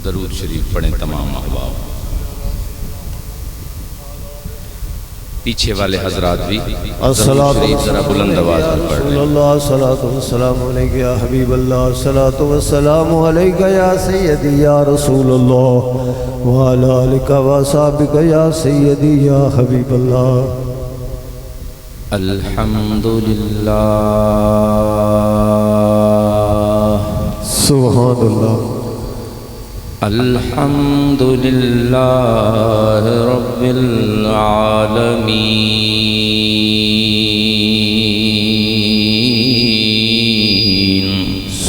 درود شریف پڑھیں تمام احباب. پیچھے والے حضرات بھی درود شریف ذرا بلند آواز میں پڑھ لیں. اللہ الصلاۃ والسلام علیک یا حبیب اللہ، الصلاۃ والسلام علیک یا سیدی یا رسول اللہ، وعلی آلک واصحابک یا سیدی یا حبیب اللہ. الحمدللہ سبحان اللہ. الحمدللہ رب العالمین.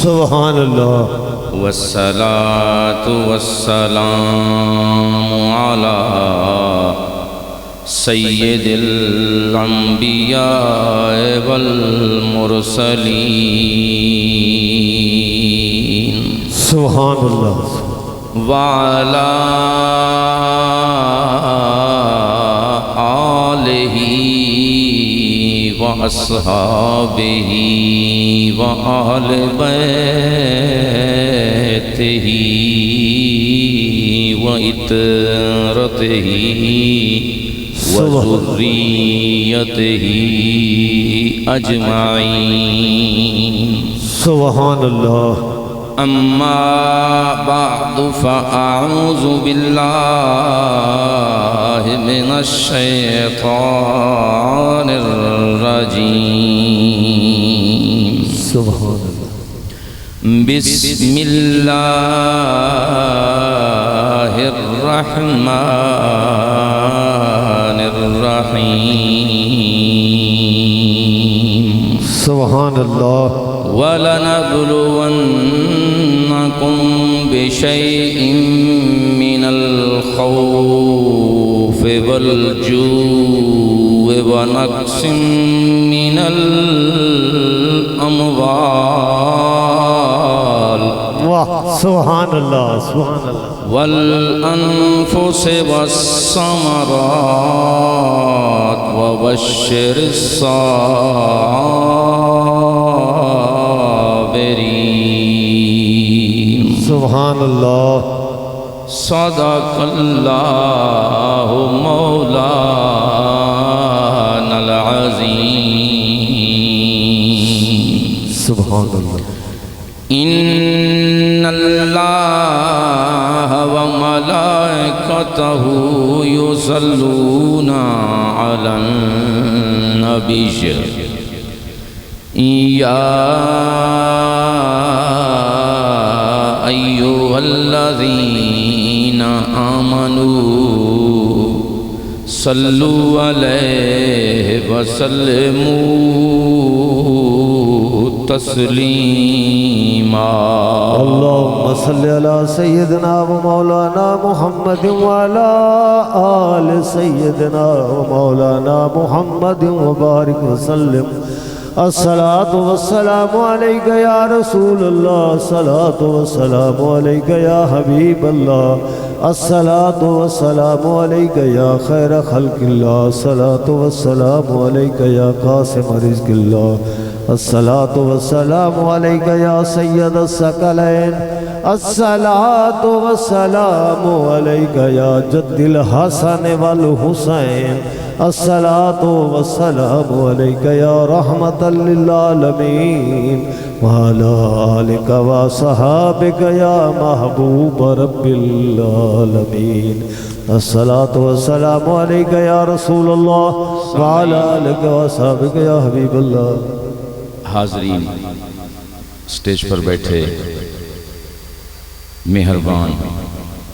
سبحان اللہ. والصلاة والسلام علی سید الانبیاء والمرسلین. سبحان اللہ. وعلى آلہ واصحابہ وآل بیتہ وعطرتہ وذریتہ اجمعین. سبحان اللہ. اما بعد فاعوذ باللہ من الشیطان الرجیم. سبحان اللہ. بسم اللہ الرحمن الرحیم. سبحان اللہ. وَلَنَبْلُوَنَّكُمْ بِشَيْءٍ مِّنَ الْخَوْفِ وَالْجُوعِ وَنَقْصٍ مِّنَ الْأَمْوَالِ سبحان اللہ. سبحان اللہ. وَالْأَنفُسِ وَالثَّمَرَاتِ وَبَشِّرِ الصَّابِرِينَ. سبحان اللہ. صدق اللہ مولانا العظیم. سبحان اللہ. ان اللہ وملائکتہ یصلون علی النبی یا ایھا الذین آمنوا صلوا علیہ وسلموا تسلیما. اللہم صلی علی سیدنا و مولانا محمد وعلی آل سیدنا و مولانا محمد وبارک وسلم. الصلاة والسلام علیک یا رسول اللہ، الصلاة والسلام علیک یا حبیب اللہ، الصلاة والسلام علیک یا خیر خلق اللہ، الصلاة والسلام علیک یا قاسم رزق اللہ، الصلاة والسلام علیک یا سید الثقلین، الصلاة والسلام علیک یا جد الحسن والحسین، الصلاة والسلام علیک یا رحمت للعالمین، وعلی آلک وصحابک یا محبوب رب العالمین. الصلاة والسلام علیک یا رسول اللہ، وعلی آلک وصحابک یا حبیب اللہ. حاضرین، سٹیج پر بیٹھے مہربان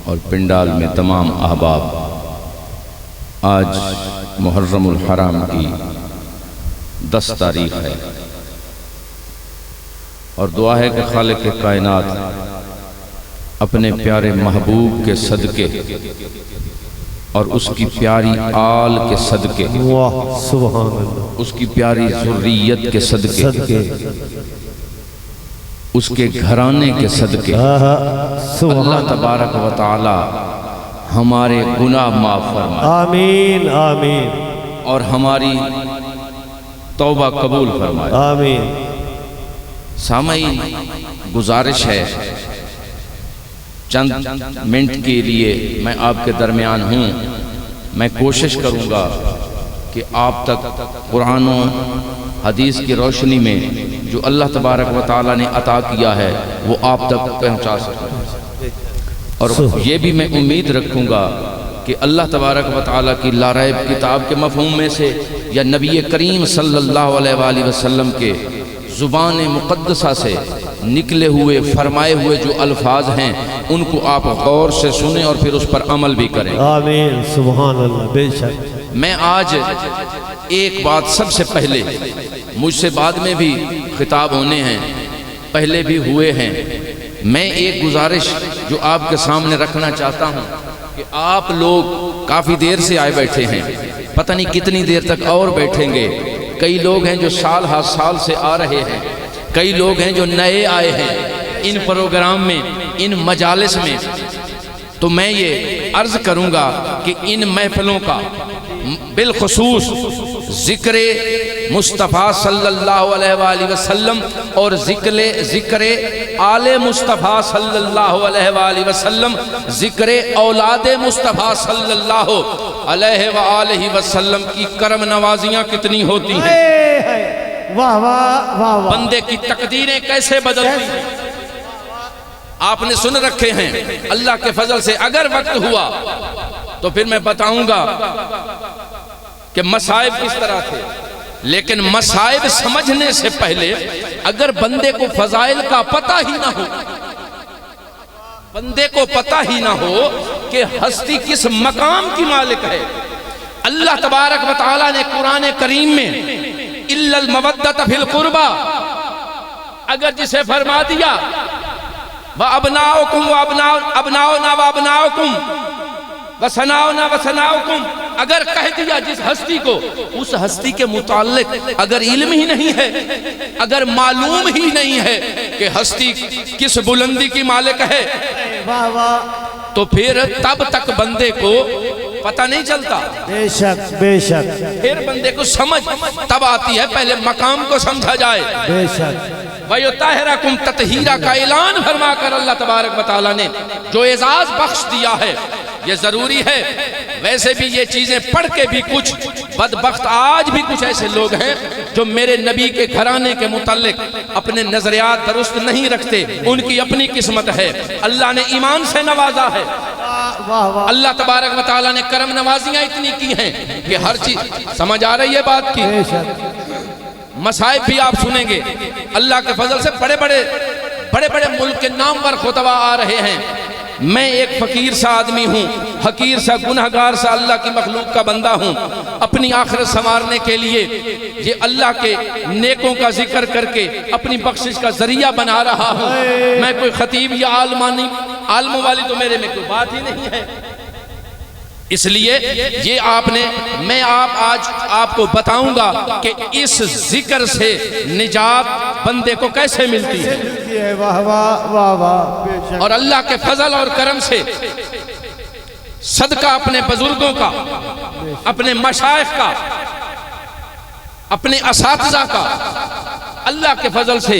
اور پنڈال میں تمام احباب، آج محرم الحرام کی 10 تاریخ ہے اور دعا ہے کہ خالق کائنات اپنے پیارے محبوب کے صدقے اور اس کی پیاری آل کے صدقے، سبحان اللہ، اس کی پیاری ذریت کے صدقے، اس کے گھرانے کے صدقے اللہ تبارک و تعالی ہمارے گناہ معاف فرمائے. آمین آمین. اور ہماری توبہ قبول فرمائے. آمین. سامعین، گزارش ہے چند منٹ کے لیے میں آپ کے درمیان ہوں، میں کوشش کروں گا کہ آپ تک قرآن و حدیث کی روشنی میں جو اللہ تبارک و تعالیٰ نے عطا کیا ہے وہ آپ تک پہنچا سکوں، اور یہ بھی میں امید رکھوں گا کہ اللہ تبارک و تعالیٰ کی لا ریب کتاب کے مفہوم میں سے یا نبی کریم صلی اللہ علیہ وآلہ وسلم کے زبان مقدسہ سے نکلے ہوئے فرمائے ہوئے جو الفاظ ہیں ان کو آپ غور سے سنیں اور پھر اس پر عمل بھی کریں۔ آمین، سبحان اللہ، بے شک۔ میں آج ایک بات سب سے پہلے، مجھ سے بعد میں بھی خطاب ہونے ہیں، پہلے بھی ہوئے ہیں، میں ایک گزارش جو آپ کے سامنے رکھنا چاہتا ہوں کہ آپ لوگ کافی دیر سے آئے بیٹھے ہیں، پتہ نہیں کتنی دیر تک اور بیٹھیں گے۔ کئی لوگ ہیں جو سال ہر سال سے آ رہے ہیں، کئی لوگ ہیں جو نئے آئے ہیں ان پروگرام میں، ان مجالس میں۔ تو میں یہ عرض کروں گا کہ ان محفلوں کا بالخصوص ذکر مصطفیٰ صلی اللہ علیہ وآلہ وسلم اور ذکر آل مصطفیٰ صلی اللہ علیہ وآلہ وسلم، ذکر اولاد مصطفیٰ صلی اللہ علیہ وآلہ وسلم کی کرم نوازیاں کتنی ہوتی ہیں، واہ واہ واہ واہ، بندے کی تقدیریں کیسے بدلتی ہیں، آپ نے سن رکھے ہیں۔ اللہ کے فضل سے اگر وقت ہوا تو پھر میں بتاؤں گا کہ مصائب کس طرح تھے، لیکن مصائب سمجھنے سے پہلے اگر بندے کو فضائل کا پتہ ہی نہ ہو، بندے کو پتہ ہی نہ ہو کہ ہستی کس مقام کی مالک ہے۔ اللہ تبارک و تعالیٰ نے قرآن کریم میں اِلَّا الْمَوَدَّةَ فِي الْقُرْبَى اگر جسے فرما دیا وَأَبْنَاؤُكُمْ وَأَبْنَاؤُنَا وَأَبْنَاؤُكُمْ وَسَنَاؤُنَا وَسَنَاؤُكُمْ اگر کہہ دیا جس ہستی کو، اس ہستی کے متعلق اگر علم ہی نہیں ہے، اگر معلوم ہی نہیں ہے کہ ہستی کس بلندی کی مالک ہے، تو پھر تب تک بندے کو پتہ نہیں چلتا۔ بے شک بے شک، پھر بندے کو سمجھ تب آتی ہے، پہلے مقام کو سمجھا جائے۔ بے شک۔ وَيُطَهِّرَكُمْ تَطْهِيرًا کا اعلان فرما کر اللہ تبارک و تعالیٰ نے جو اعزاز بخش دیا ہے، یہ ضروری ہے۔ ویسے بھی یہ چیزیں پڑھ کے بھی کچھ بدبخت آج بھی کچھ ایسے لوگ ہیں جو میرے نبی کے گھرانے کے متعلق اپنے نظریات درست نہیں رکھتے، ان کی اپنی قسمت ہے۔ اللہ نے ایمان سے نوازا ہے، اللہ تبارک و تعالیٰ نے کرم نوازیاں اتنی کی ہیں کہ ہر چیز سمجھ آ رہی ہے بات کی۔ مصائب بھی آپ سنیں گے، اللہ کے فضل سے بڑے بڑے ملک کے نامور خطبہ آ رہے ہیں۔ میں ایک فقیر سا آدمی ہوں، حقیر سا گنہگار سا اللہ کی مخلوق کا بندہ ہوں، اپنی آخرت سنوارنے کے لیے یہ اللہ کے نیکوں کا ذکر کر کے اپنی بخشش کا ذریعہ بنا رہا ہوں۔ میں کوئی خطیب یا عالم والی تو میرے میں کوئی بات ہی نہیں ہے، اس لیے یہ میں آج آپ کو بتاؤں گا کہ اس ذکر سے نجات بندے کو کیسے ملتی ہے، اور اللہ کے فضل اور کرم سے صدقہ اپنے بزرگوں کا، اپنے مشائخ کا، اپنے اساتذہ کا، اللہ کے فضل سے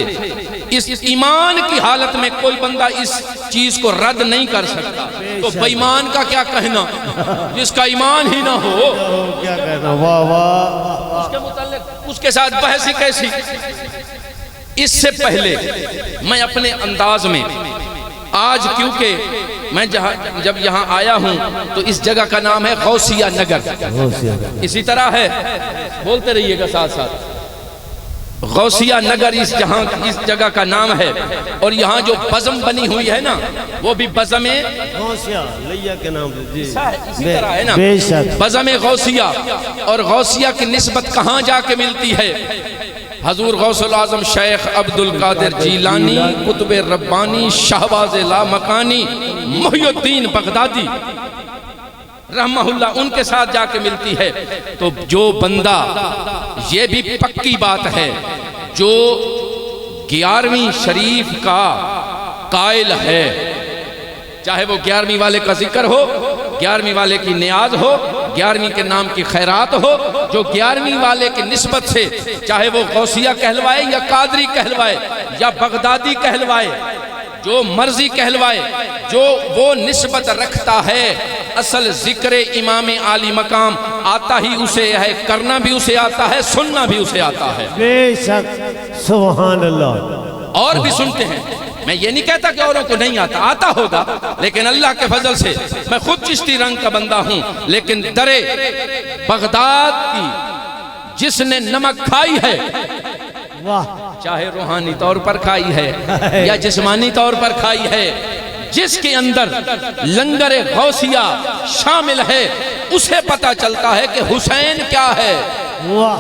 اس ایمان کی حالت میں کوئی بندہ اس چیز کو رد نہیں کر سکتا۔ تو بے ایمان کا کیا کہنا، جس کا ایمان ہی نہ ہو کیا کہنا، واہ واہ، اس کے متعلق اس کے ساتھ بحث ہی کیسی۔ اس سے پہلے میں اپنے انداز میں آج، کیونکہ میں جب یہاں آیا ہوں تو اس جگہ کا نام ہے غوثیہ نگر، اسی طرح ہے، بولتے رہیے گا ساتھ ساتھ، غوثیہ نگر اس جگہ کا نام ہے، اور یہاں جو بزم بنی ہوئی ہے نا وہ بھی بزم غوثیہ لیا کے نام سے، اسی طرح ہے نا، بے شک، بزم غوثیہ۔ اور غوثیہ کی نسبت کہاں جا کے ملتی ہے؟ حضور غوث العظم شیخ عبدالقادر جیلانی قطب ربانی شہباز لامکانی محی الدین بغدادی رحمہ اللہ، ان کے ساتھ جا کے ملتی ہے۔ تو جو بندہ، یہ بھی پکی بات ہے، جو 11ویں شریف کا قائل ہے، چاہے وہ 11ویں والے کا ذکر ہو، 11ویں والے کی نیاز ہو، 11ویں کے نام کی خیرات ہو، جو 11ویں والے کی نسبت سے چاہے وہ غوثیہ کہلوائے یا قادری کہلوائے یا بغدادی کہلوائے، جو مرضی کہلوائے، جو وہ نسبت رکھتا ہے، اصل ذکر امام عالی مقام آتا ہی اسے ہے، کرنا بھی اسے آتا ہے، سننا بھی اسے آتا ہے۔ بے شک، سبحان اللہ۔ اور بھی سنتے ہیں، میں یہ نہیں کہتا کہ اوروں کو نہیں آتا، آتا ہوگا، لیکن اللہ کے فضل سے میں خود چشتی رنگ کا بندہ ہوں، لیکن درے بغداد کی جس نے نمک کھائی ہے، واہ، چاہے روحانی طور پر کھائی ہے یا جسمانی طور پر کھائی ہے، جس کے اندر لنگر غوثیہ شامل ہے، اسے پتا چلتا ہے کہ حسین کیا ہے۔ واہ،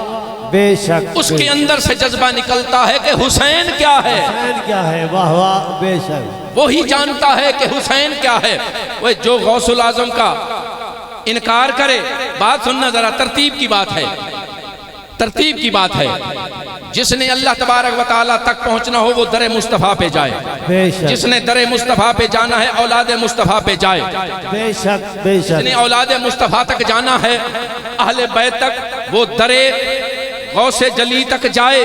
بے شک، اس کے اندر سے جذبہ نکلتا ہے کہ حسین کیا ہے۔ حسین کیا ہے، واہ واہ، بے شک۔ وہی جانتا ہے کہ حسین کیا ہے۔ وہ جو غوث العظم کا انکار کرے، بات سننا ذرا، ترتیب کی بات ہے، ترتیب کی بات ہے۔ جس نے اللہ تبارک و تعالیٰ تک پہنچنا ہو وہ در مصطفیٰ پہ جائے، بے شک، جس نے در مصطفیٰ پہ جانا ہے اولاد مصطفیٰ پہ جائے، بے شک، بے جس شک، نے اولاد مصطفیٰ تک جانا ہے اہل بیت تک، وہ در غوث جلی تک جائے،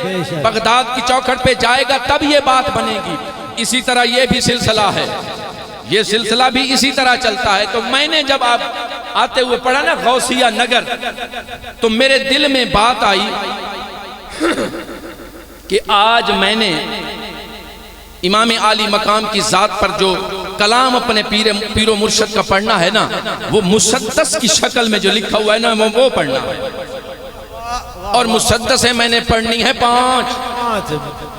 بے شک، بغداد کی چوکھٹ پہ جائے گا، تب یہ بات بنے گی۔ اسی طرح یہ بھی سلسلہ ہے، یہ سلسلہ بھی اسی طرح چلتا ہے۔ تو میں نے جب آپ آتے ہوئے پڑھا نا غوثیہ نگر، تو میرے دل میں بات آئی کہ آج میں نے امام عالی مقام کی ذات پر جو کلام اپنے پیر و مرشد کا پڑھنا ہے نا، وہ مسدس کی شکل میں جو لکھا ہوا ہے نا، وہ پڑھنا ہے، اور مسدس میں نے پڑھنی ہے 5۔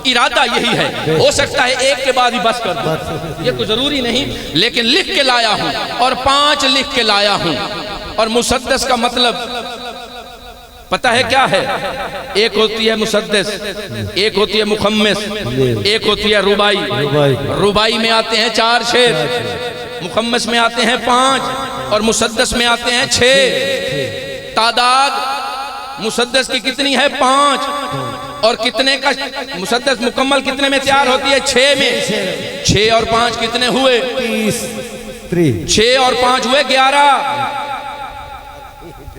ارادہ یہی ہے، ہو سکتا ہے ایک کے بعد ہی بس کر دوں، یہ تو ضروری نہیں، لیکن لکھ کے لایا ہوں، اور 5 لکھ کے لایا ہوں۔ اور مسدس کا مطلب پتہ ہے کیا ہے؟ ایک ہوتی ہے مسدس، ایک ہوتی ہے مخمس، ایک ہوتی ہے ربائی۔ ربائی میں آتے ہیں 4 شعر، مخمس میں آتے ہیں 5، اور مسدس میں آتے ہیں 6۔ تعداد مسدس کی کتنی ہے؟ 5۔ اور کتنے کا مسدس مکمل کتنے میں تیار ہوتی ہے؟ 6 میں۔ 6 اور 5 کتنے ہوئے؟ 30۔ 6 اور 5 ہوئے 11۔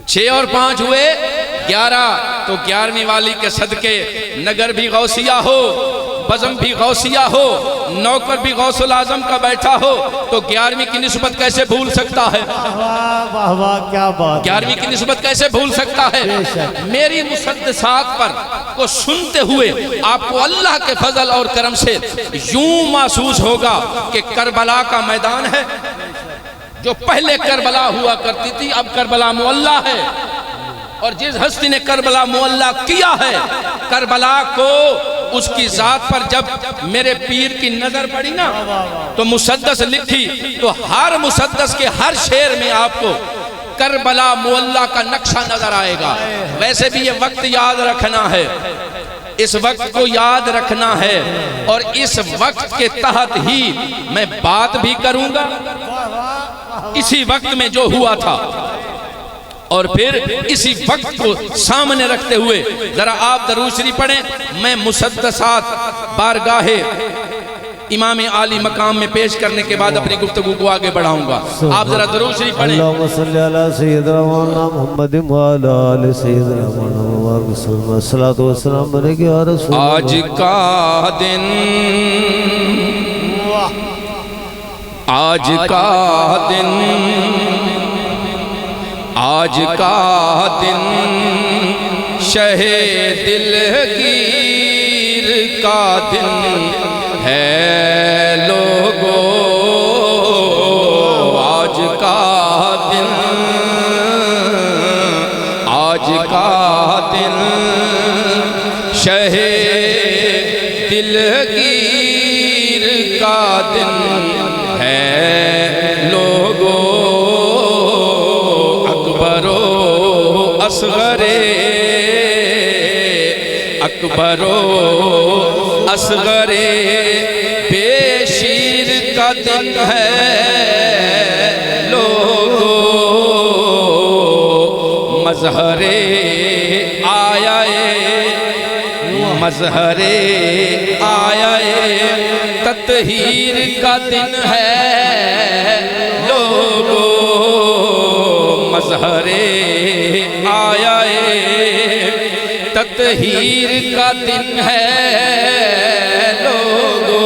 6 اور 5 ہوئے 11۔ تو 11ویں والی کے صدقے نگر بھی غوثیہ ہو، بزم بھی غوثیہ ہو، نوکر بھی غوث العظم کا بیٹھا ہو، تو 11ویں کی نسبت کیسے بھول سکتا ہے؟ واہ واہ، کیا بات، 11ویں کی نسبت کیسے بھول سکتا ہے؟ میری مسدسات پر کو سنتے ہوئے آپ کو اللہ کے فضل اور کرم سے یوں محسوس ہوگا کہ کربلا کا میدان ہے، جو پہلے کربلا ہوا کرتی تھی اب کربلا معلیٰ ہے، اور جس ہستی نے کربلا معلیٰ کیا ہے، کربلا کو اس کی ذات پر جب میرے پیر کی نظر پڑی نا، تو مسدس لکھی، تو ہر مسدس کے ہر شعر میں آپ کو کربلا معلیٰ کا نقشہ نظر آئے گا۔ ویسے بھی یہ وقت یاد رکھنا ہے، اس وقت کو یاد رکھنا ہے، اور اس وقت کے تحت ہی میں بات بھی کروں گا، اسی وقت میں جو ہوا تھا، اور پھر اسی وقت کو سامنے رکھتے ہوئے ذرا آپ درود شریف پڑھیں۔ میں مسدسات بارگاہ امام عالی مقام میں پیش کرنے کے بعد اپنی گفتگو کو آگے بڑھاؤں گا، آپ ذرا درود شریف پڑھیں۔ اللہم صلی علی سیدنا مولانا محمد وعلی آل سیدنا مولانا وسلم، الصلاۃ والسلام علیک یا رسول اللہ۔ آج کا دن، آج کا دن، آج کا دن شہ دلگیر کا دن ہے لوگو، آج کا دن، آج کا دن شہ دلگیر کا دن ہے لوگو، اکبر و اصغر، اکبر و اصغر بے شیر کا دن ہے لوگو، مظہر آیا، مظہر آیا تطہیر کا دن ہے لوگو، مظہر آیا تطہیر کا دن ہے لوگو،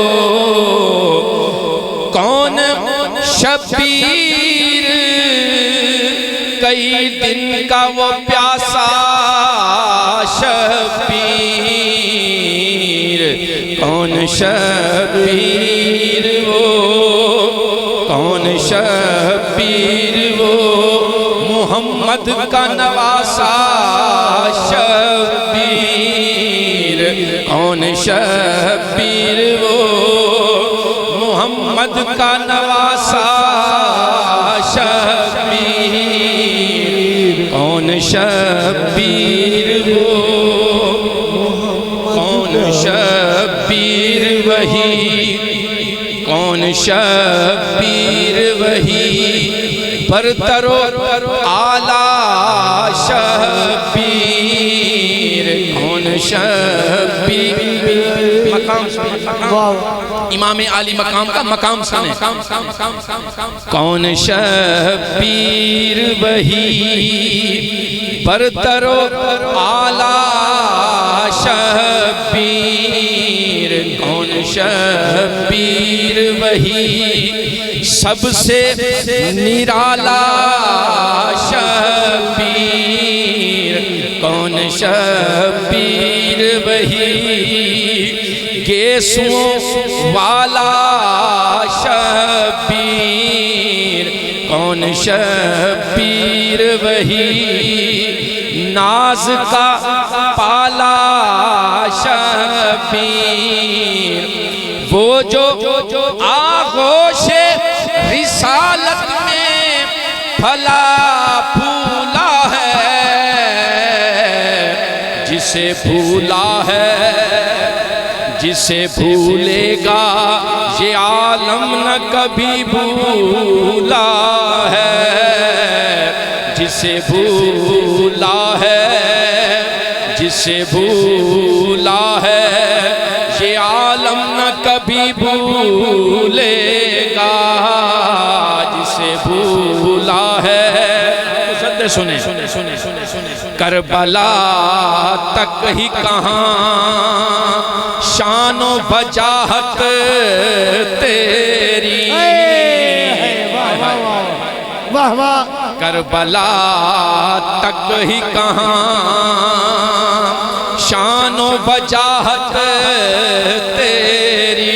شبیر کئی دن کا وہ پیاسا شبیر کون شبیر وہ کون شبیر وہ محمد کا نواسا شبیر کون شبیر وہ محمد کا نواسا شبیر کون شبیر وہ کون شبیر وہی کون شبیر وہی برتر و اعلیٰ شبیر کون شبیر مقام امام عالی مقام کا مقام سنے کون شبیر وہی برتر و اعلیٰ شبیر کون شبیر وہی سب سے نرالا شبیر کون شبیر وہی گیسوں والا شبیر کون شبیر وہی ناز کا پالا شبیر وہ جو آغوش رسالت میں پھلا پھولا ہے جسے بھولا ہے جسے بھولے گا یہ عالم نہ کبھی بھولا ہے جسے بھولا ہے جسے بھولا ہے یہ عالم نہ کبھی بھولے گا جسے بھولا ہے سنے کربلا تک ہی کہاں شان و بجاہت تیری کربلا تک ہی کہاں شان و بجاہت تیری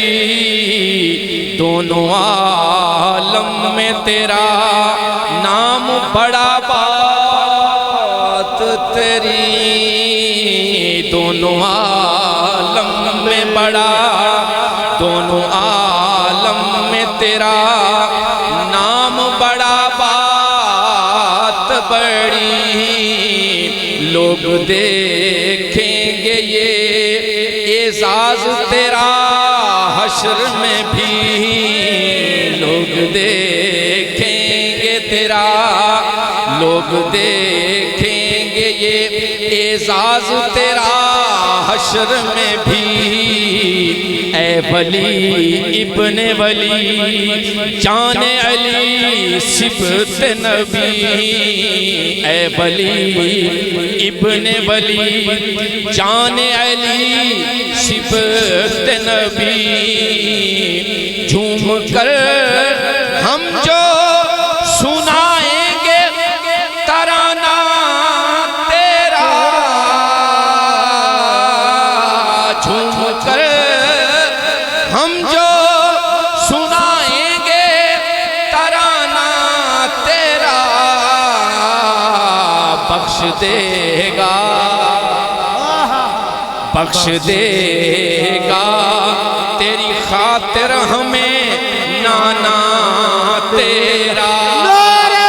دونوں عالم میں تیرا نام بڑا بات تیری دونوں عالم میں بڑا دونوں عالم میں تیرا نام بڑا بات بڑی لوگ دیکھیں گے یہ اعزاز تیرا حشر میں بھی لوگ دیکھیں گے تیرا لوگ دیکھیں گے یہ اعزاز تیرا حشر میں بھی اے ولی ابن ولی جان علی صفت نبی اے ولی ابن ولی جان علی صفت نبی جھوم کر ہم جو سنائیں گے ترانہ تیرا جھوم کر ہم جو سنائیں گے ترانہ تیرا بخش دے گا بخش دے گا تیری خاطر ہمیں نانا تیرا نعرہ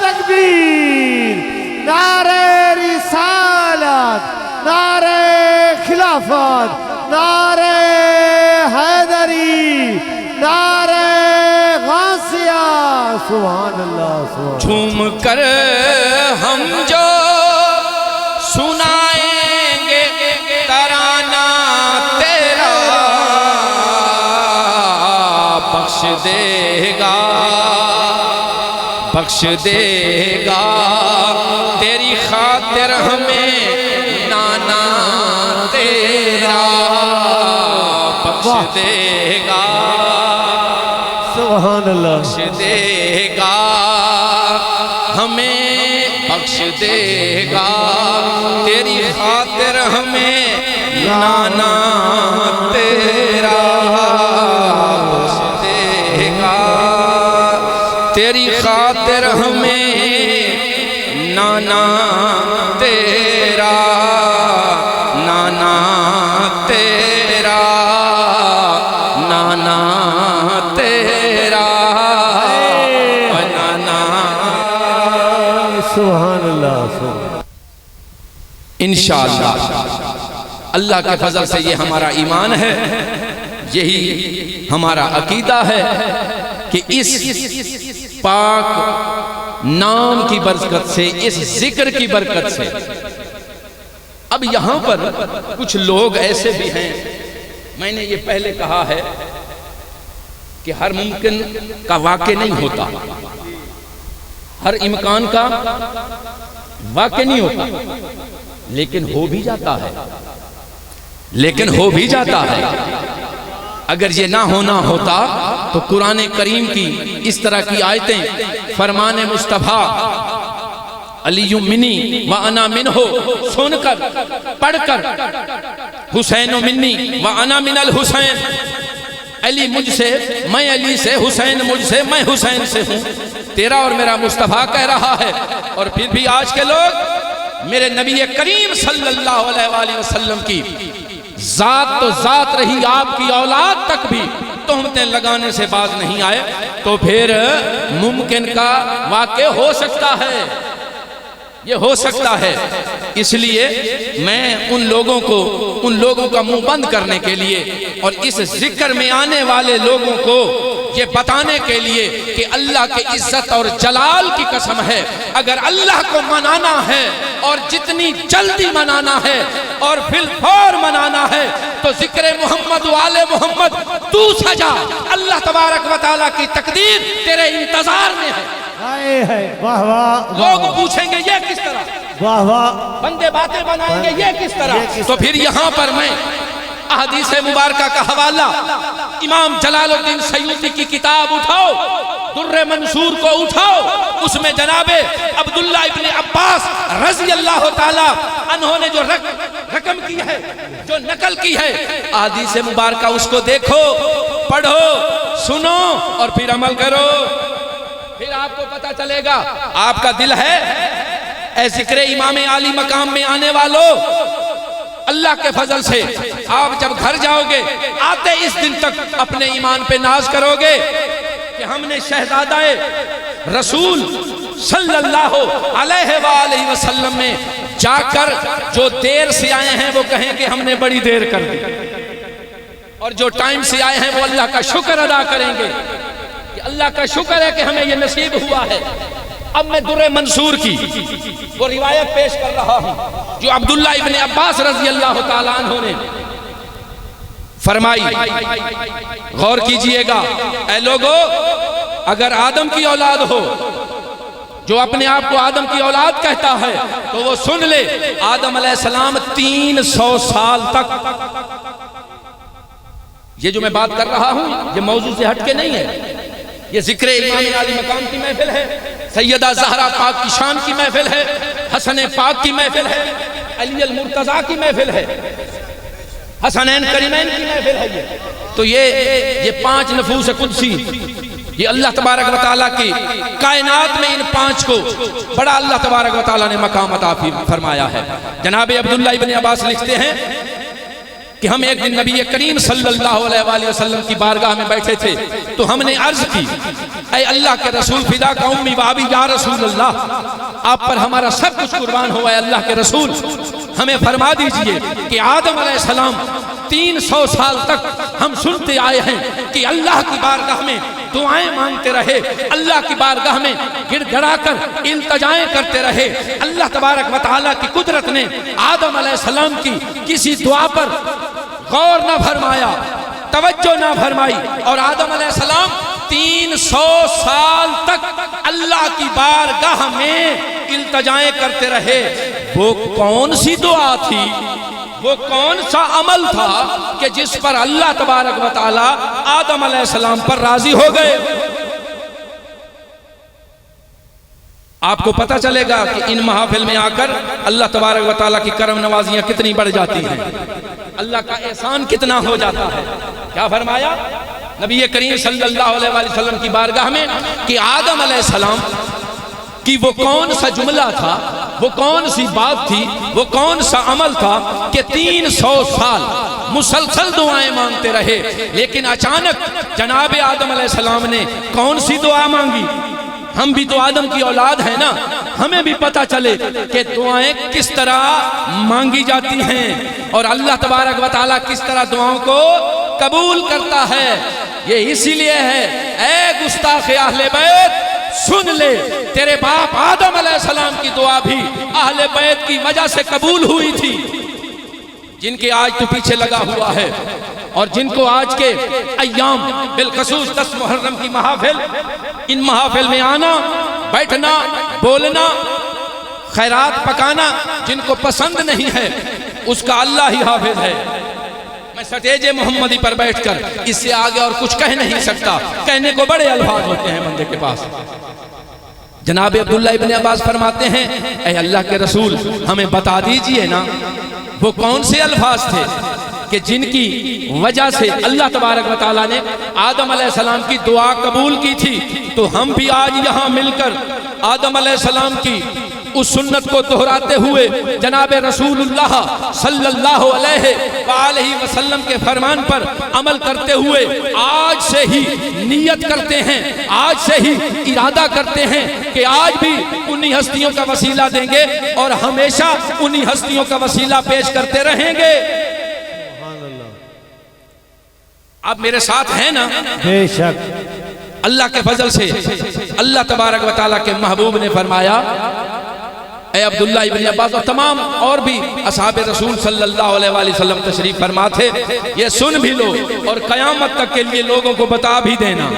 تکبیر نعرہ رسالت نعرہ خلافت نعرہ حیدری نعرہ غوثیہ سبحان اللہ سبحان جھوم کر ہم جو سنائیں گے ترانہ تیرا بخش دے گا بخش دے گا تیری خاطر ہمیں نانا تیرا بخش دے گا سبحان اللہ بخش دے گا ہمیں بخش دے گا تیری خاطر ہمیں نانا تیرا بخش دے گا تیری خاطر ہمیں نانا تیرا نانا تیرا نانا تیرا نانا سبحان اللہ انشاءاللہ اللہ کے فضل سے یہ ہمارا ایمان ہے، یہی ہمارا عقیدہ ہے کہ اس پاک نام کی برکت سے، اس ذکر کی برکت سے۔ اب یہاں پر کچھ لوگ ایسے بھی ہیں، میں نے یہ پہلے کہا ہے کہ ہر ممکن کا واقع نہیں ہوتا، ہر امکان کا واقع نہیں ہوتا، لیکن ہو بھی جاتا ہے، لیکن ہو بھی جاتا ہے۔ اگر یہ نہ ہونا ہوتا تو قرآن کریم کی اس طرح کی آیتیں، فرمان مصطفیٰ علی منی وانا منہ سن کر پڑھ کر، حسین منی وانا من الحسین، علی مجھ سے میں علی سے، حسین مجھ سے میں حسین سے ہوں، تیرا اور میرا مصطفیٰ کہہ رہا ہے۔ اور پھر بھی آج کے لوگ میرے نبی کریم صلی اللہ علیہ وآلہ وسلم کی ذات تو ذات رہی، آپ کی اولاد تک بھی تہمتیں لگانے سے باز نہیں آئے، تو پھر ممکن کا واقع ہو سکتا ہے، یہ ہو سکتا ہے۔ اس لیے میں ان لوگوں کا منہ بند کرنے کے لیے اور اس ذکر میں آنے والے لوگوں کو یہ بتانے کے لیے کہ اللہ کے عزت اور جلال کی قسم ہے، اگر اللہ کو منانا ہے اور جتنی جلدی منانا ہے اور فی الفور منانا ہے تو ذکر محمد و آل محمد تو سجا، اللہ تبارک و تعالیٰ کی تقدیر تیرے انتظار میں ہے۔ واہ واہ، لوگ پوچھیں گے یہ کس طرح، واہ واہ، بندے باتیں بنائیں گے یہ کس طرح، تو پھر یہاں پر میں احادیث مبارکہ کا حوالہ امام جلال الدین سیوطی کی کتاب اٹھاؤ، در منصور کو اٹھاؤ، اس میں جناب عبداللہ ابن عباس رضی اللہ تعالیٰ انہوں نے جو رقم کی ہے، جو نقل کی ہے احادیث مبارکہ، اس کو دیکھو، پڑھو، سنو اور پھر عمل کرو، پھر آپ کو پتہ چلے گا۔ آپ کا دل ہے اے ذکر امام عالی مقام میں آنے والوں، اللہ کے فضل سے آپ جب گھر جاؤ گے آتے اس دن تک اپنے ایمان پہ ناز کرو گے کہ ہم نے شہزادہ رسول صلی اللہ علیہ وآلہ وسلم میں جا کر جو دیر سے آئے ہیں وہ کہیں کہ ہم نے بڑی دیر کر دی، اور جو ٹائم سے آئے ہیں وہ اللہ کا شکر ادا کریں گے کہ اللہ کا شکر ہے کہ ہمیں یہ نصیب ہوا ہے۔ اب میں در منصور کی وہ روایت پیش کر رہا ہوں جو عبداللہ ابن عباس رضی اللہ تعالیٰ عنہ نے فرمائی، غور کیجئے گا اے لوگو، اگر آدم کی اولاد ہو، جو اپنے آپ کو آدم کی اولاد کہتا ہے، تو وہ سن لے آدم علیہ السلام 300 سال تک، یہ جو میں بات کر رہا ہوں یہ موضوع سے ہٹ کے نہیں ہے، یہ ذکر امام عالی مقام کی محفل ہے، سیدہ زہرا پاک کی شان کی محفل ہے، حسن پاک کی محفل ہے، علی المرتضیٰ کی محفل ہے، حسنین کریمین کی محفل ہے۔ تو یہ 5 نفوس قدسی، یہ اللہ تبارک و تعالیٰ کی کائنات میں ان 5 کو بڑا اللہ تبارک و تعالیٰ نے مقام عطا فرمایا ہے۔ جناب عبداللہ ابن عباس لکھتے ہیں کہ ہم ایک دن نبی کریم صلی اللہ علیہ وآلہ وسلم کی بارگاہ میں بیٹھے تھے تو ہم نے عرض کی، اے اللہ کے رسول، فدا کا امی بابی یا رسول اللہ، آپ پر ہمارا سب کچھ قربان ہوا ہے اللہ کے رسول، ہمیں فرما دیجئے کہ آدم علیہ السلام 300 سال تک ہم سنتے آئے ہیں کہ اللہ کی بارگاہ میں دعائیں مانگتے رہے، اللہ کی بارگاہ میں گڑ گڑا کر التجائیں کرتے رہے، اللہ تبارک و تعالیٰ کی قدرت نے آدم علیہ السلام کی کسی دعا پر غور نہ فرمایا، توجہ نہ فرمائی، اور آدم علیہ السلام 300 سال تک اللہ کی بارگاہ میں التجائیں کرتے رہے۔ وہ کون سی دعا تھی، وہ کون سا عمل تھا کہ جس پر اللہ تبارک و تعالیٰ آدم علیہ السلام پر راضی ہو گئے؟ آپ کو پتہ چلے گا کہ ان محافل میں آ کر اللہ تبارک و تعالیٰ کی کرم نوازیاں کتنی بڑھ جاتی ہیں، اللہ کا احسان کتنا ہو جاتا ہے۔ کیا فرمایا نبی کریم صلی اللہ علیہ وآلہ وسلم کی بارگاہ میں کہ آدم علیہ السلام کی وہ کون سا جملہ تھا، وہ کون سی بات تھی، وہ کون سا عمل تھا کہ 300 سال مسلسل دعائیں مانگتے رہے، لیکن اچانک جناب آدم علیہ السلام نے کون سی دعا مانگی؟ ہم بھی تو آدم کی اولاد ہیں نا، ہمیں بھی پتہ چلے کہ دعائیں کس طرح مانگی جاتی ہیں اور اللہ تبارک و تعالیٰ کس طرح دعاؤں کو قبول کرتا ہے۔ یہ اسی لیے ہے اے گستاخ اہل بیت سن لے، تیرے باپ آدم علیہ السلام کی دعا بھی اہل بیت کی وجہ سے قبول ہوئی تھی، جن کے آج تو پیچھے لگا ہوا ہے اور جن کو آج کے ایام بالخصوص 10 محرم کی محافل، ان محافل میں آنا، بیٹھنا، بولنا، خیرات پکانا جن کو پسند نہیں ہے، اس کا اللہ ہی حافظ ہے۔ میں سٹیج محمدی پر بیٹھ کر اس سے آگے اور کچھ کہہ نہیں سکتا، کہنے کو بڑے الفاظ ہوتے ہیں بندے کے پاس۔ جناب عبداللہ ابن عباس فرماتے ہیں اے اللہ کے رسول ہمیں بتا دیجئے نا وہ کون سے الفاظ تھے کہ جن کی وجہ سے اللہ تبارک و تعالیٰ نے آدم علیہ السلام کی دعا قبول کی تھی، تو ہم بھی آج یہاں مل کر آدم علیہ السلام کی اس سنت کو دہراتے ہوئے جناب رسول اللہ صلی اللہ علیہ وآلہ وسلم کے فرمان پر عمل کرتے ہوئے آج سے ہی نیت کرتے ہیں، آج سے ہی ارادہ کرتے ہیں کہ آج بھی انہی ہستیوں کا وسیلہ دیں گے اور ہمیشہ انہی ہستیوں کا وسیلہ پیش کرتے رہیں گے۔ آپ میرے ساتھ ہیں نا؟ بے شک۔ اللہ کے فضل سے اللہ تبارک و تعالیٰ کے محبوب نے فرمایا اے عبداللہ ابن عباس اور تمام اور بھی اصحاب رسول صلی اللہ علیہ وآلہ وسلم تشریف فرما تھے، یہ سن بھی لو اور قیامت تک کے لیے لوگوں کو بتا بھی دینا،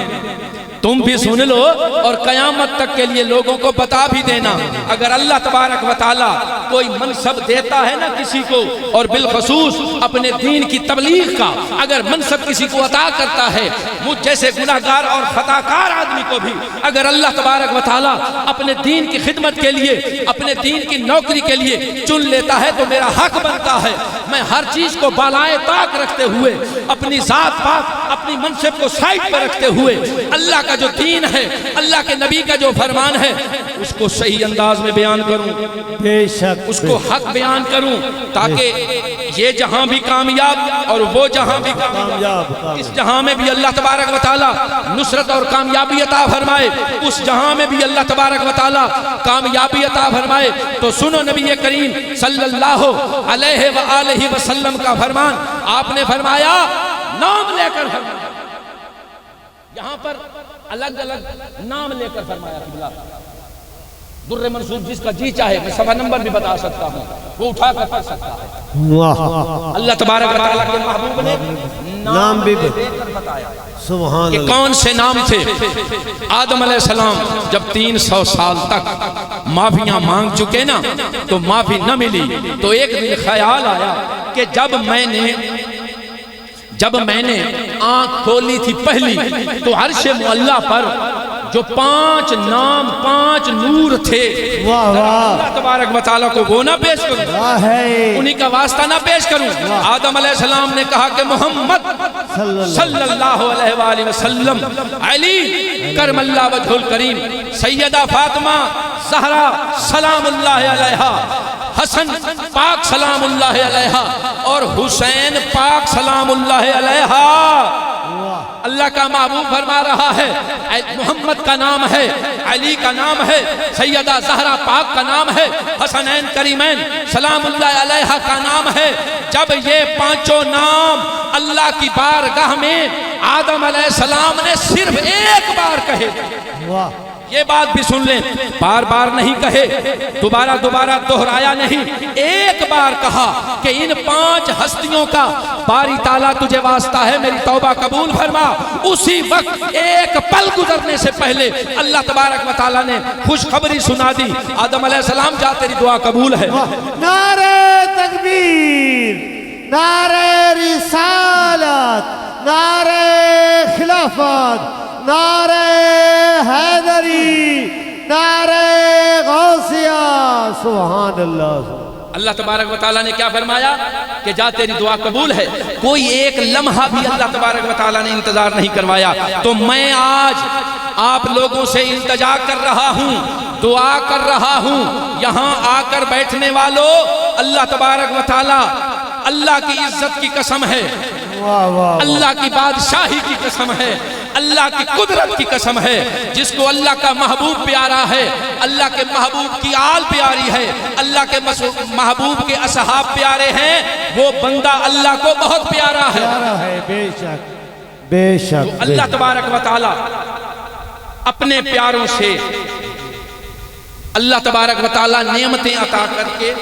تم بھی سن لو اور قیامت تک کے لیے لوگوں کو بتا بھی دینا۔ اگر اللہ تبارک و تعالیٰ کوئی منصب دیتا ہے نا کسی کو، اور بالخصوص اپنے دین کی تبلیغ کا اگر منصب کسی کو عطا کرتا ہے، مجھ جیسے گناہگار اور خطاکار آدمی کو بھی اگر اللہ تبارک و تعالیٰ اپنے دین کی خدمت کے لیے، اپنے دین کی نوکری کے لیے چن لیتا ہے تو میرا حق بنتا ہے میں ہر چیز کو بالائے طاق رکھتے ہوئے، اپنی ذات پاک، اپنی منصب کو سائٹ پر رکھتے ہوئے اللہ کا جو دین ہے، اللہ کے نبی کا جو فرمان ہے، اس کو صحیح انداز میں بیان کروں، بے شک، اس کو حق بیان کروں، تاکہ یہ جہاں بھی کامیاب اور وہ جہاں بھی کامیاب، اس جہاں میں بھی اللہ تبارک و تعالیٰ نصرت اور کامیابی عطا فرمائے، اس جہاں میں بھی اللہ تبارک و تعالیٰ کامیابی عطا فرمائے۔ تو سنو نبی کریم صلی اللہ علیہ وآلہ وسلم کا فرمان، آپ نے فرمایا نام لے کر فرمایا، یہاں پر الگ الگ نام لے کر فرمایا قبلہ در منصور جس کا جی چاہے میں صفحہ نمبر بھی بتا سکتا ہوں، وہ اٹھا کر پڑھ سکتا ہے۔ اللہ تبارک و تعالیٰ کے محبوب نے نام بھی دے کر بتایا سبحان کہ اللہ، کون سے نام تھے۔ آدم علیہ السلام جب 300 سال تک معافیاں مانگ چکے نا تو معافی نہ ملی، تو ایک دن خیال آیا کہ جب میں نے آنکھ کھولی تھی پہلی تو عرش معلیٰ پر جو 5 نام 5 نور تھے، واہ واہ، اللہ تبارک و تعالیٰ کو وہ نہ پیش کروں، واہ ہے، انہی کا واسطہ نہ پیش کروں۔ آدم علیہ السلام نے کہا کہ محمد صلی اللہ علیہ وآلہ وسلم، علی کرم اللہ وجہ الکریم، سیدہ فاطمہ زہرا سلام اللہ علیہا، حسن پاک سلام اللہ علیہا اور حسین پاک سلام اللہ علیہا۔ اللہ کا محبوب فرما رہا ہے محمد کا نام ہے، علی کا نام ہے، سیدہ زہرا پاک کا نام ہے، حسنین کریمین سلام اللہ علیہا کا نام ہے۔ جب یہ 5 نام اللہ کی بارگاہ میں آدم علیہ السلام نے صرف ایک بار کہے، یہ بات بھی سن لیں، بار بار نہیں کہے، دوبارہ دہرایا نہیں، ایک بار کہا کہ ان 5 ہستیوں کا باری تعالیٰ تجھے واسطہ ہے، میری توبہ قبول فرما۔ اسی وقت ایک پل گزرنے سے پہلے اللہ تبارک و تعالیٰ نے خوشخبری سنا دی، آدم علیہ السلام جا تیری دعا قبول ہے۔ نعرہ تکبیر، نعرہ رسالت، نعرہ خلافت، نعرہ حیدری، نعرہ سبحان اللہ۔ اللہ تبارک و تعالیٰ نے کیا فرمایا کہ جا تیری دعا قبول ہے۔ کوئی ایک لمحہ بھی اللہ تبارک و تعالیٰ نے انتظار نہیں کروایا۔ تو میں آج آپ لوگوں سے التجا کر رہا ہوں، دعا کر رہا ہوں، یہاں آ کر بیٹھنے والوں، اللہ تبارک و تعالیٰ، اللہ کی عزت کی قسم ہے، اللہ کی بادشاہی کی قسم ہے، اللہ کی قدرت کی قسم ہے، جس کو اللہ کا محبوب پیارا ہے، اللہ کے محبوب کی آل پیاری ہے، اللہ کے محبوب کے اصحاب پیارے ہیں، وہ بندہ اللہ کو بہت پیارا ہے۔ بے شک بے شک۔ تو اللہ تبارک و تعالی اپنے پیاروں سے، اللہ تبارک و تعالی نعمتیں عطا کر کے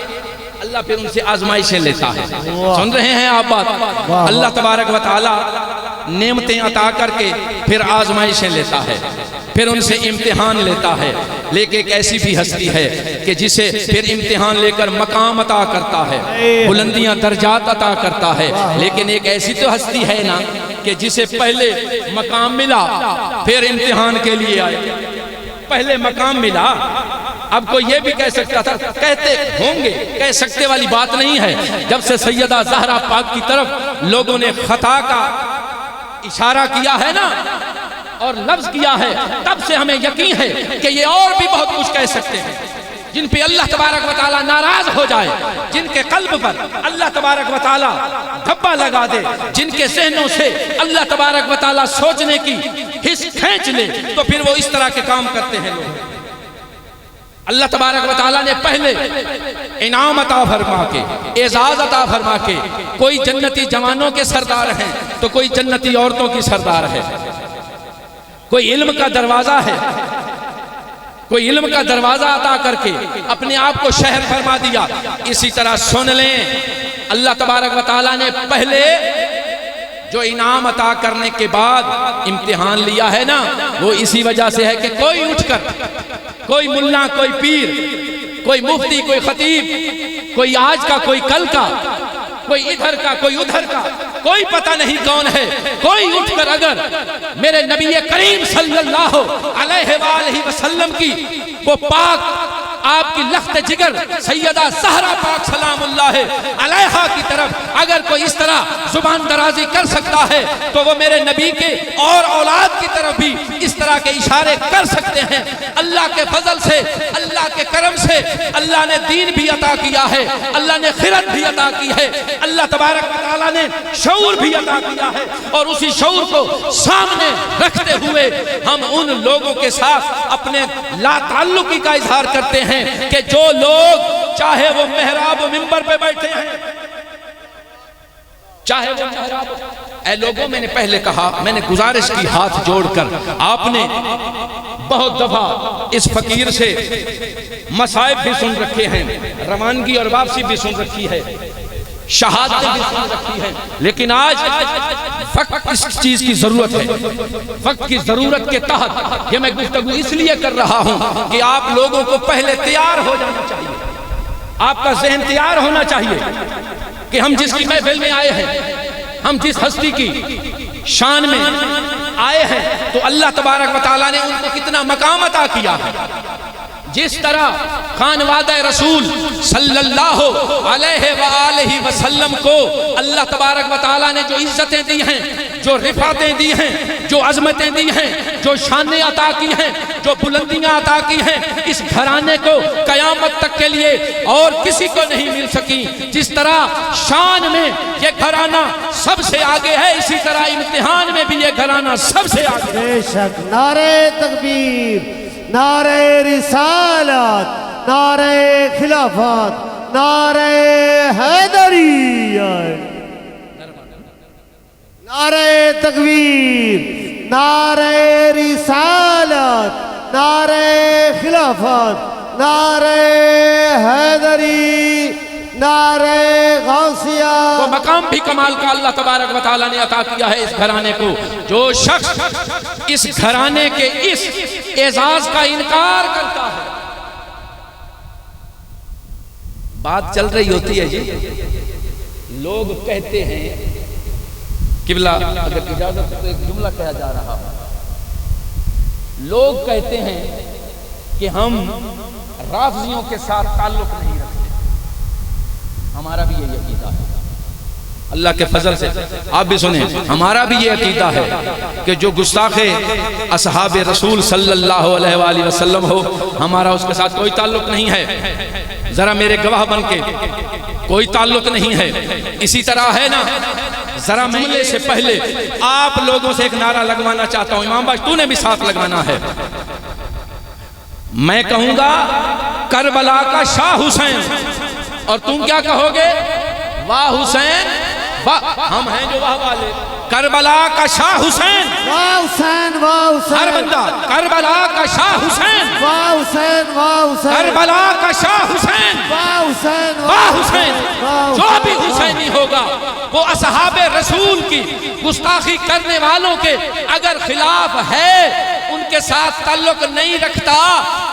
اللہ پھر ان سے آزمائشیں لیتا ہے۔ سن رہے ہیں آپ بات؟ اللہ تبارک و تعالی نعمتیں عطا کر کے پھر آزمائشیں لیتا ہے، پھر ان سے امتحان لیتا ہے۔ لیکن ایک ایسی بھی ہستی ہے کہ جسے پھر امتحان لے کر مقام عطا کرتا ہے، بلندیاں درجات عطا کرتا ہے۔ لیکن ایک ایسی تو ہستی ہے نا کہ جسے پہلے مقام ملا پھر امتحان کے لیے آئے۔ پہلے مقام ملا، اب کوئی یہ بھی کہہ سکتا تھا، کہتے ہوں گے، کہہ سکتے والی بات نہیں ہے۔ جب سے سیدہ زہرا پاک کی طرف لوگوں نے خطا کا اشارہ کیا ہے نا اور لفظ کیا ہے، تب سے ہمیں یقین ہے کہ یہ اور بھی بہت کچھ کہہ سکتے ہیں، جن پہ اللہ تبارک و تعالیٰ ناراض ہو جائے، جن کے قلب پر اللہ تبارک و تعالیٰ دھبا لگا دے، جن کے ذہنوں سے اللہ تبارک و تعالیٰ سوچنے کی حس کھینچ لے، تو پھر وہ اس طرح کے کام کرتے ہیں لوگ۔ اللہ تبارک و تعالیٰ نے پہلے انعام عطا فرما کے، اعزاز عطا فرما کے، کوئی جنتی جوانوں کے سردار ہیں تو کوئی جنتی عورتوں کی سردار ہے، کوئی علم کا دروازہ ہے، کوئی علم کا دروازہ عطا کر کے اپنے آپ کو شہر فرما دیا۔ اسی طرح سن لیں، اللہ تبارک و تعالیٰ نے پہلے جو انعام عطا کرنے کے بعد امتحان لیا ہے نا، وہ اسی وجہ سے ہے کہ کوئی اٹھ کر، کوئی ملا، کوئی پیر، کوئی مفتی، کوئی خطیب، کوئی آج کا، کوئی کل کا، کوئی ادھر کا، کوئی ادھر کا، کوئی پتہ نہیں کون ہے، کوئی اٹھ کر اگر میرے نبی کریم صلی اللہ علیہ وآلہ وسلم کی وہ پاک آپ کی لخت جگر سیدہ زہرا پاک سلام اللہ علیہا کی طرف اگر کوئی اس طرح زبان درازی کر سکتا ہے تو وہ میرے نبی کے اور اولاد کی طرف بھی اس طرح کے اشارے کر سکتے ہیں۔ اللہ کے فضل سے، اللہ کے کرم سے اللہ نے دین بھی عطا کیا ہے، اللہ نے خیرت بھی عطا کی ہے، اللہ تبارک و تعالیٰ نے شعور بھی عطا کیا ہے، اور اسی شعور کو سامنے رکھتے ہوئے ہم ان لوگوں کے ساتھ اپنے لا تعلقی کا اظہار کرتے ہیں کہ جو لوگ چاہے وہ محراب و منبر پہ بیٹھے ہیں، چاہے وہ محراب، اے لوگوں میں نے پہلے کہا، میں نے گزارش کی ہاتھ جوڑ کر، آپ نے بہت دفعہ اس فقیر سے مصائب بھی سن رکھے ہیں، روانگی اور واپسی بھی سن رکھی ہے، شہادتیں بھی سن رکھی ہے، لیکن آج فقط اس چیز کی ضرورت ہے، فقط کی ضرورت کے تحت یہ میں گفتگو اس لیے کر رہا ہوں کہ آپ لوگوں کو پہلے تیار ہو جانا چاہیے، آپ کا ذہن تیار ہونا چاہیے کہ ہم جس کی محفل میں آئے ہیں، ہم جس ہستی کی شان میں آئے ہیں، تو اللہ تبارک و تعالیٰ نے ان کو کتنا مقام عطا کیا ہے۔ جس طرح خانوادہ رسول صلی اللہ علیہ وآلہ وسلم کو اللہ تبارک و تعالیٰ نے جو عزتیں دی ہیں، جو رفعتیں دی ہیں، جو عظمتیں دی ہیں، جو شانیں عطا کی ہیں، جو بلندیاں عطا کی ہیں، اس گھرانے کو قیامت تک کے لیے اور کسی کو نہیں مل سکی۔ جس طرح شان میں یہ گھرانہ سب سے آگے ہے، اسی طرح امتحان میں بھی یہ گھرانہ سب سے آگے ہے۔ بے شک، نعرہ تکبیر، نعرہ رسالت، نعرہ خلافت، نعرہ حیدری، نعرہ تکبیر، نعرہ رسالت، نعرہ خلافت، نعرہ حیدری، نعرہ غوثیہ۔ وہ مقام بھی کمال کا اللہ تبارک و تعالیٰ نے عطا کیا ہے اس گھرانے کو۔ جو شخص اس گھرانے کے اس اعزاز کا انکار کرتا ہے، بات چل رہی ہوتی ہے جی، لوگ کہتے ہیں، قبلہ اگر اجازت تو ایک جملہ کہا جا رہا، لوگ کہتے ہیں کہ ہم رافضیوں کے ساتھ تعلق نہیں رکھتے، ہمارا بھی یہی عقیدہ ہے اللہ کے فضل سے۔ آپ بھی سنیں، ہمارا بھی یہ عقیدہ ہے کہ جو گستاخ اصحاب رسول صلی اللہ علیہ وآلہ وسلم ہو، ہمارا اس کے ساتھ کوئی تعلق نہیں ہے، ذرا میرے گواہ بن کے، کوئی تعلق نہیں ہے۔ اسی طرح ہے نا، ذرا ملنے سے پہلے آپ لوگوں سے ایک نعرہ لگوانا چاہتا ہوں، امام باش تو نے بھی ساتھ لگوانا ہے۔ میں کہوں گا کربلا کا شاہ حسین، اور تم کیا کہو گے؟ واہ حسین، ہم ہیں جو واہ والے۔ کربلا کا شاہ حسین، واہ حسین، واہ حسین، ہر بندہ کربلا کا شاہ حسین، واہ حسین، واہ حسین، کربلا کا شاہ حسین، واہ حسین، واہ حسین۔ جو بھی حسینی ہوگا وہ اصحاب رسول کی گستاخی کرنے والوں کے اگر خلاف ہے، ان کے ساتھ تعلق نہیں رکھتا،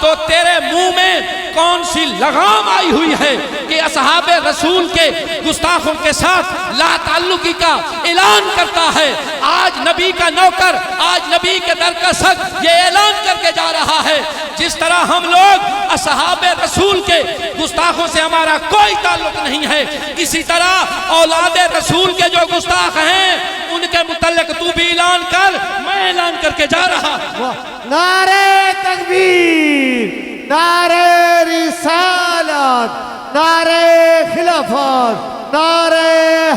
تو تیرے منہ میں کون سی لگام آئی ہوئی ہے کہ اصحاب رسول کے گستاخوں کے ساتھ لا تعلقی کا اعلان کرتا ہے؟ آج نبی کا نوکر، آج نبی کے در کا سگ یہ اعلان کر کے جا رہا ہے، جس طرح ہم لوگ اصحاب رسول کے گستاخوں سے ہمارا کوئی تعلق نہیں ہے، اسی طرح اولاد رسول کے جو گستاخ ہیں ان کے متعلق تو بھی اعلان کر، میں اعلان کر کے جا رہا۔ نعرہ تکبیر، نعرہ رسالت، نعرہ خلافت، نعرہ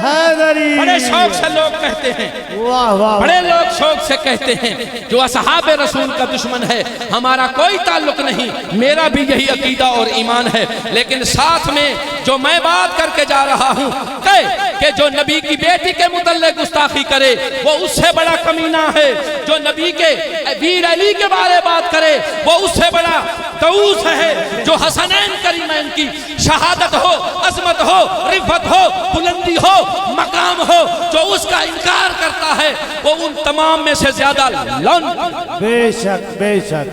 حیدری۔ بڑے شوق سے لوگ کہتے ہیں، واہ واہ، بڑے لوگ شوق سے کہتے ہیں جو اصحاب رسول کا دشمن ہے ہمارا کوئی تعلق نہیں، میرا بھی یہی عقیدہ اور ایمان ہے، لیکن ساتھ میں جو میں بات کر کے جا رہا ہوں کہ جو نبی کی بیٹی کے متعلق گستاخی کرے وہ اس سے بڑا کمینہ ہے، جو نبی کے ویر علی کے بارے بات کرے وہ اس سے بڑا طاؤس ہے، جو حسنین کریمین کی شہادت ہو، عظمت ہو، رفعت ہو، بلندی ہو، مقام ہو، جو اس کا انکار کرتا ہے وہ ان تمام میں سے زیادہ لن۔ بے شک، بے شک،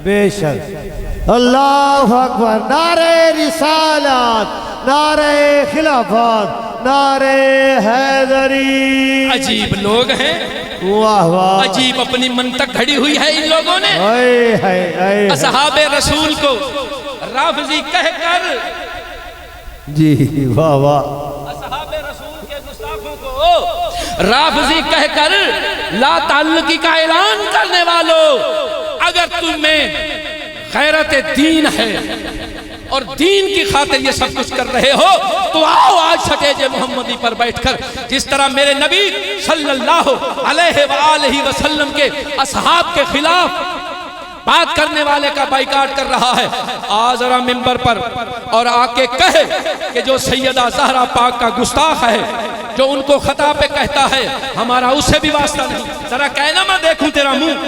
بے شک۔ اللہ اکبر، نعرہ رسالت، نعرہ خلافت، نعرہ حیدری۔ عجیب لوگ ہیں، واہ واہ، عجیب اپنی منطق گھڑی ہوئی ہے ان لوگوں نے۔ اصحاب رسول کو رافضی کہہ کر، جی واہ واہ، اصحاب رسول کے گستاخوں کو رافضی کہہ کر لا تعلقی کا اعلان کرنے والوں، اگر تم میں غیرت دین ہے اور دین کی خاطر یہ سب کچھ کر رہے ہو تو آؤ آج سٹیج محمدی پر بیٹھ کر جس طرح میرے نبی صلی اللہ علیہ وآلہ وسلم کے اصحاب کے خلاف بات کرنے والے کا بائیکاٹ کر رہا ہے، آ ذرا منبر پر اور آ کے کہے کہ جو سیدہ زہرا پاک کا گستاخ ہے، جو ان کو خطا پہ کہتا ہے، ہمارا اس سے بھی واسطہ نہیں۔ ذرا کہنا میں دیکھوں تیرا منہ،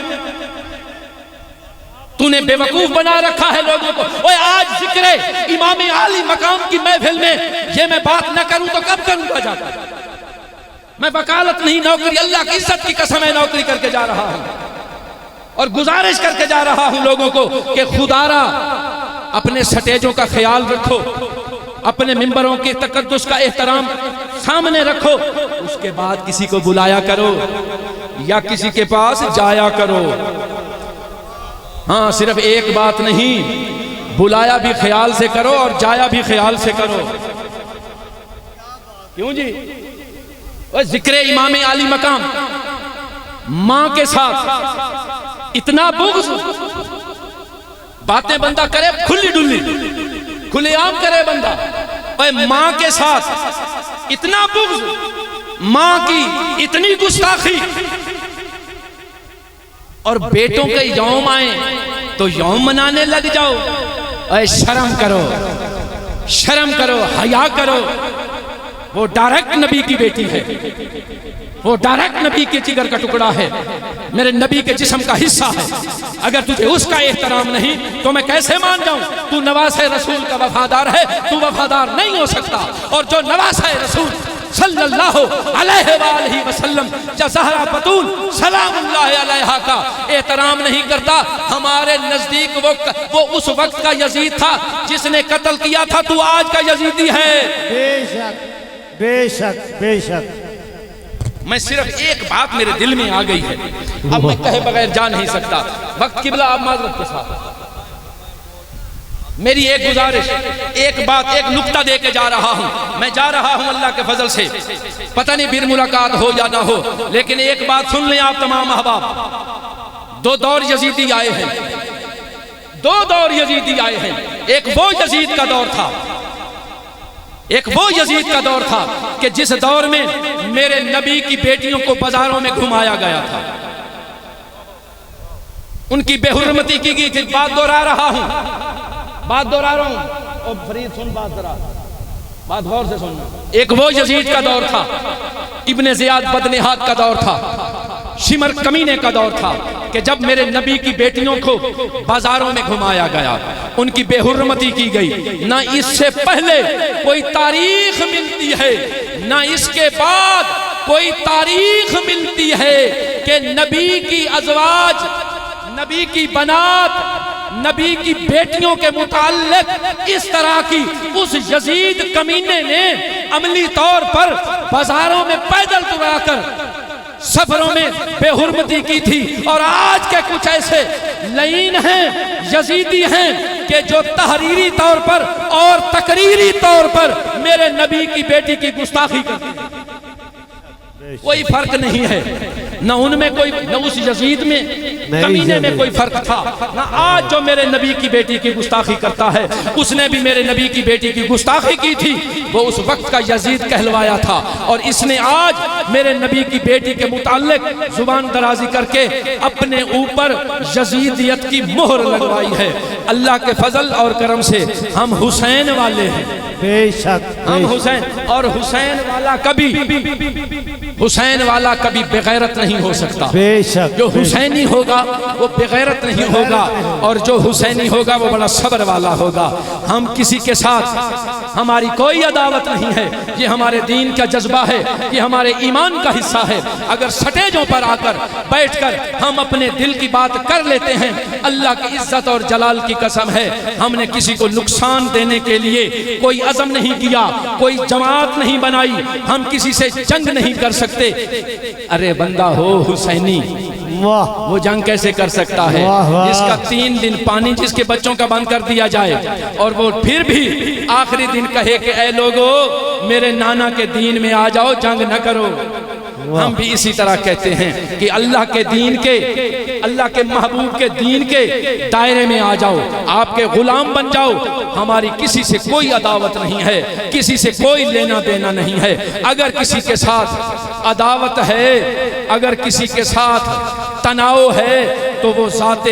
تو نے بے وقوف بنا رکھا ہے لوگوں کو۔ اوہ آج ذکر امام عالی مقام کی محفل میں یہ میں بات نہ کروں تو کب کروں گا جاتا؟ میں وکالت نہیں، نوکری، اللہ کی عزت کی قسم ہے نوکری کر کے جا رہا ہوں اور گزارش کر کے جا رہا ہوں لوگوں کو کہ خدارا اپنے سٹیجوں کا خیال رکھو، اپنے ممبروں کے تقدس کا احترام سامنے رکھو، اس کے بعد کسی کو بلایا کرو یا کسی کے پاس جایا کرو۔ ہاں صرف ایک بات نہیں، بلایا بھی خیال سے کرو اور جایا بھی خیال سے کرو۔ کیوں جی؟ ذکر امام عالی مقام، ماں کے ساتھ اتنا بغض، باتیں بندہ کرے کھلی ڈلی، کھلی عام کرے بندہ، اور ماں کے ساتھ اتنا بغض، ماں کی اتنی گستاخی، اور بیٹوں کے یوم آئیں تو یوم منانے لگ جاؤ۔ اے شرم کرو، شرم کرو، حیا کرو۔ وہ ڈائریکٹ نبی کی بیٹی ہے، وہ ڈائریکٹ نبی کے جگر کا ٹکڑا ہے، میرے نبی کے جسم کا حصہ ہے۔ اگر تجھے اس کا احترام نہیں تو میں کیسے مان جاؤں؟ تو نواسہ رسول کا وفادار ہے، تو وفادار نہیں ہو سکتا۔ اور جو نواسہ رسول صلی اللہ علیہ وآلہ وسلم یا زہرا بطول سلام اللہ علیہا کا احترام نہیں کرتا، ہمارے نزدیک وہ اس وقت کا یزید تھا جس نے قتل کیا تھا، تو آج کا یزیدی ہے۔ بے شک، بے شک، بے شک۔ میں صرف ایک بات میرے دل میں آ گئی ہے، اب میں کہے بغیر جا نہیں سکتا۔ وقت قبلہ آپ معذرت کے ساتھ میری ایک گزارش، ایک بات، ایک نقطہ دے کے جا رہا ہوں، میں جا رہا ہوں اللہ کے فضل سے، پتہ نہیں پھر ملاقات ہو یا نہ ہو، لیکن ایک بات سن لیں آپ تمام احباب، دو دور یزیدی آئے ہیں، دو دور یزیدی آئے ہیں۔ ایک وہ یزید کا دور تھا، ایک وہ یزید کا دور تھا کہ جس دور میں میرے نبی کی بیٹیوں کو بازاروں میں گھمایا گیا تھا، ان کی بے حرمتی کی گئی تھی۔ بات دہرا رہا ہوں اور فرید سن بات ذرا، بات غور سے سننا۔ ایک وہ یزید کا دور تھا، ابن زیاد بدنہاد کا دور تھا، شمر کمینے کا دور تھا کہ جب میرے نبی کی بیٹیوں کو بازاروں میں گھمایا گیا، ان کی بے حرمتی کی گئی۔ نہ اس سے پہلے کوئی تاریخ ملتی ہے، نہ اس کے بعد کوئی تاریخ ملتی ہے کہ نبی کی ازواج، نبی کی بنات، نبی کی بیٹیوں کے متعلق اس طرح کی اس یزید کمینے نے عملی طور پر بازاروں میں پیدل ترا کر سفروں میں بے حرمتی کی تھی۔ اور آج کے کچھ ایسے لعین ہیں، یزیدی ہیں کہ جو تحریری طور پر اور تقریری طور پر میرے نبی کی بیٹی کی گستاخی کرتے ہیں۔ کوئی فرق نہیں ہے، نہ ان میں کوئی، نہ اس یزید میں کمینے میں کوئی فرق تھا، نہ آج جو میرے نبی کی بیٹی کی گستاخی کرتا ہے، اس نے بھی میرے نبی کی بیٹی کی گستاخی کی تھی، وہ اس وقت کا یزید کہلوایا تھا، اور اس نے آج میرے نبی کی بیٹی کے متعلق زبان درازی کر کے اپنے اوپر یزیدیت کی مہر لگوائی ہے۔ اللہ کے فضل اور کرم سے ہم حسین والے ہیں، بے شک، ہم حسین، اور حسین والا کبھی بغیرت نہیں ہو سکتا۔ بے شک، جو حسینی ہوگا وہ بغیرت نہیں ہوگا، اور جو حسینی ہوگا وہ بڑا صبر والا ہوگا۔ ہم کسی کے ساتھ، ہماری کوئی عداوت نہیں ہے، یہ ہمارے دین کا جذبہ ہے، یہ ہمارے ایمان کا حصہ ہے۔ اگر سٹیجوں پر آ کر بیٹھ کر ہم اپنے دل کی بات کر لیتے ہیں، اللہ کی عزت اور جلال کی قسم ہے، ہم نے کسی کو نقصان دینے کے لیے کوئی عزم نہیں کیا، کوئی جماعت نہیں بنائی، ہم کسی سے جنگ نہیں کر سکتے۔ ارے بندہ ہو حسینی، وہ جنگ کیسے کر سکتا ہے جس کا 3 دن پانی جس کے بچوں کا بند کر دیا جائے، اور وہ پھر بھی آخری دن کہے کہ اے لوگو میرے نانا کے دین میں آ جاؤ، جنگ نہ کرو۔ ہم بھی اسی طرح کہتے ہیں کہ اللہ کے دین کے، اللہ کے محبوب کے دین کے دائرے میں آ جاؤ، آپ کے غلام بن جاؤ۔ ہماری کسی سے کوئی عداوت نہیں ہے، کسی سے کوئی لینا دینا نہیں ہے۔ اگر کسی کے ساتھ عداوت ہے، اگر کسی کے ساتھ تناؤ ہے، تو وہ ذات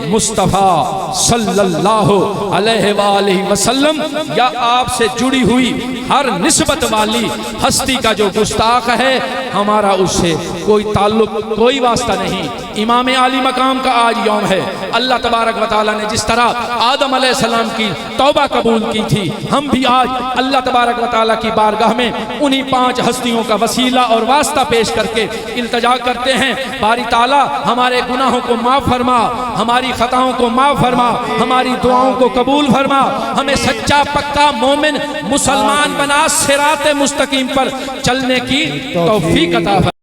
مصطفیٰ صلی اللہ علیہ وآلہ وسلم یا آپ سے جڑی ہوئی ہر نسبت والی ہستی کا جو گستاخ ہے، ہمارا اس سے کوئی تعلق، کوئی واسطہ نہیں۔ امام عالی مقام کا آج یوم ہے۔ اللہ تبارک و تعالیٰ نے جس طرح آدم علیہ السلام کی توبہ قبول کی تھی، ہم بھی آج اللہ تبارک و تعالیٰ کی بارگاہ میں انہی 5 ہستیوں کا وسیلہ اور واسطہ پیش کر کے التجا کرتے ہیں، باری تعالیٰ ہمارے گناہوں کو معاف فرما، ہماری خطاؤں کو معاف فرما، ہماری دعاؤں کو قبول فرما، ہمیں سچا پکا مومن مسلمان بنا، صراط مستقیم پر چلنے کی توفیق عطا فرما۔